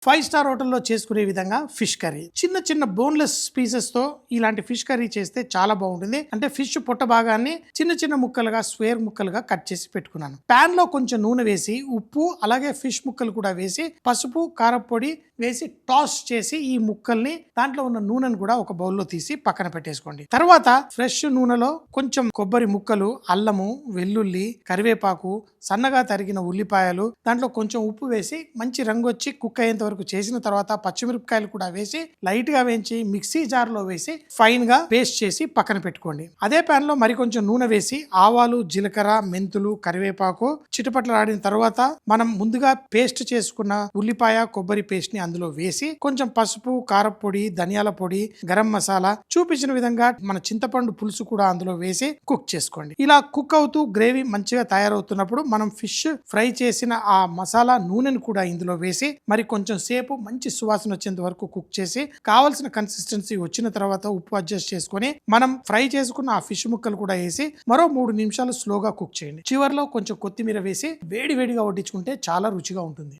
5 star హోటల్లో చేసుకునే విధంగా ఫిష్ కర్రీ. చిన్న చిన్న బోన్లెస్ పీసెస్ తో ఇలాంటి ఫిష్ కర్రీ చేస్తే చాలా బాగుంటుంది. అంటే ఫిష్ పొట్ట భాగాన్ని చిన్న చిన్న ముక్కలుగా స్క్వేర్ ముక్కలుగా కట్ చేసి పెట్టుకున్నాను. పాన్ లో కొంచెం నూనె వేసి ఉప్పు అలాగే ఫిష్ ముక్కలు కూడా వేసి పసుపు కారపొడి వేసి టాస్ చేసి ఈ ముక్కల్ని దాంట్లో ఉన్న నూనెను కూడా ఒక బౌల్లో తీసి పక్కన పెట్టేసుకోండి. తర్వాత ఫ్రెష్ నూనెలో కొంచెం కొబ్బరి ముక్కలు, అల్లము, వెల్లుల్లి, కరివేపాకు, సన్నగా తరిగిన ఉల్లిపాయలు, దాంట్లో కొంచెం ఉప్పు వేసి మంచి రంగు వచ్చి కుక్ అయ్యేంత వరకు చేసిన తర్వాత పచ్చిమిరపకాయలు కూడా వేసి లైట్ గా వేయించి మిక్సీ జార్ లో వేసి ఫైన్ గా పేస్ట్ చేసి పక్కన పెట్టుకోండి. అదే పాన్ లో మరి కొంచెం నూనె వేసి ఆవాలు, జీలకర్ర, మెంతులు, కరివేపాకు చిటపటలాడిన తర్వాత మనం ముందుగా పేస్ట్ చేసుకున్న ఉల్లిపాయ కొబ్బరి పేస్ట్ ని అందులో వేసి కొంచెం పసుపు, కారపొడి, ధనియాల పొడి, గరం మసాలా చూపించిన విధంగా మన చింతపండు పులుసు కూడా అందులో వేసి కుక్ చేసుకోండి. ఇలా కుక్ అవుతూ గ్రేవీ మంచిగా తయారవుతున్నప్పుడు మనం ఫిష్ ఫ్రై చేసిన ఆ మసాలా నూనెను కూడా ఇందులో వేసి మరి కొంచెం సేపు మంచి సువాసన వచ్చేంత వరకు కుక్ చేసి కావాల్సిన కన్సిస్టెన్సీ వచ్చిన తర్వాత ఉప్పు అడ్జస్ట్ చేసుకొని మనం ఫ్రై చేసుకున్న ఆ ఫిష్ ముక్కలు కూడా వేసి మరో 3 నిమిషాలు స్లోగా కుక్ చేయండి. చివర్లో కొంచెం కొత్తిమీర వేసి వేడి వేడిగా వడ్డించుకుంటే చాలా రుచిగా ఉంటుంది.